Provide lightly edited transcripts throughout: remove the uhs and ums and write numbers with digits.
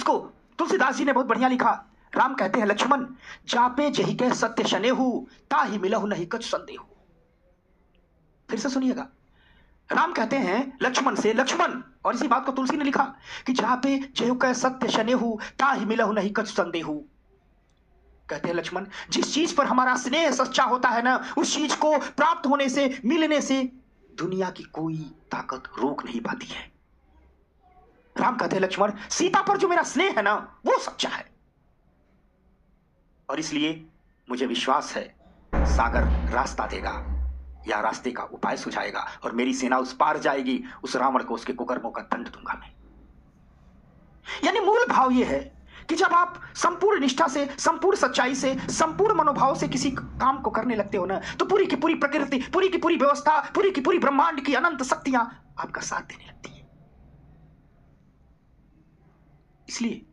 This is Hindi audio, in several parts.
इसको तुलसीदास जी ने बहुत बढ़िया लिखा। राम कहते हैं लक्ष्मण जापे जही के सत्य शनेहु ताहि मिलहु नहीं कछ संदेहु। फिर से सुनिएगा, राम कहते हैं लक्ष्मण से, लक्ष्मण, और इसी बात को तुलसी ने लिखा कि जहां पे जय कै सत्य शनेहु ताहि मिलहु नहीं कछ संदेहु। कहते हैं लक्ष्मण जिस चीज पर हमारा स्नेह सच्चा होता है ना, उस चीज को प्राप्त होने से, मिलने से दुनिया की कोई ताकत रोक नहीं पाती है। राम कहते हैं लक्ष्मण सीता पर जो मेरा स्नेह है ना वो सच्चा है, और इसलिए मुझे विश्वास है सागर रास्ता देगा या रास्ते का उपाय सुझाएगा और मेरी सेना उस पार जाएगी, उस रावण को उसके कुकर्मों का दंड दूंगा मैं। यानी मूल भाव यह है कि जब आप संपूर्ण निष्ठा से, संपूर्ण सच्चाई से, संपूर्ण मनोभाव से किसी काम को करने लगते हो ना, तो पूरी की पूरी प्रकृति, पूरी की पूरी व्यवस्था, पूरी की पूरी ब्रह्मांड की अनंत शक्तियां आपका साथ देने लगती है। इसलिए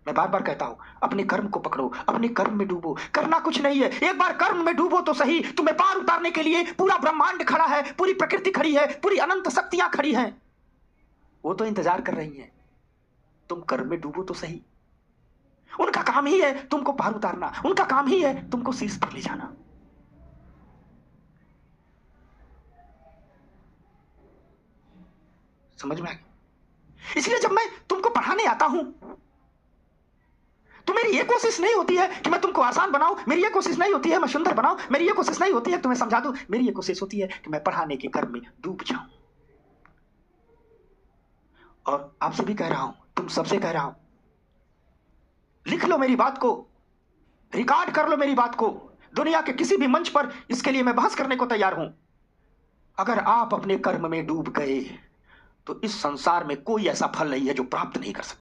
मैं बार बार कहता हूं अपने कर्म को पकड़ो, अपने कर्म में डूबो। करना कुछ नहीं है, एक बार कर्म में डूबो तो सही, तुम्हें पार उतारने के लिए पूरा ब्रह्मांड खड़ा है, पूरी प्रकृति खड़ी है, पूरी अनंत शक्तियां खड़ी हैं, वो तो इंतजार कर रही हैं। तुम कर्म में डूबो तो सही। उनका काम ही है तुमको पार उतारना, उनका काम ही है तुमको शीर्ष पर ले जाना। समझ में आ गया? इसलिए जब मैं तुमको पढ़ाने आता हूं तो मेरी ये कोशिश नहीं होती है कि मैं तुमको आसान बनाऊं, मेरी ये कोशिश नहीं होती है मैं सुंदर बनाऊं, मेरी ये कोशिश नहीं होती है तुम्हें समझा दूं, मेरी ये कोशिश होती है कि मैं पढ़ाने के कर्म में डूब जाऊं। और आपसे भी कह रहा हूं, तुम सबसे कह रहा हूं, लिख लो मेरी बात को, रिकॉर्ड कर लो मेरी बात को, दुनिया के किसी भी मंच पर इसके लिए मैं बहस करने को तैयार हूं। अगर आप अपने कर्म में डूब गए तो इस संसार में कोई ऐसा फल नहीं है जो प्राप्त नहीं कर सकता।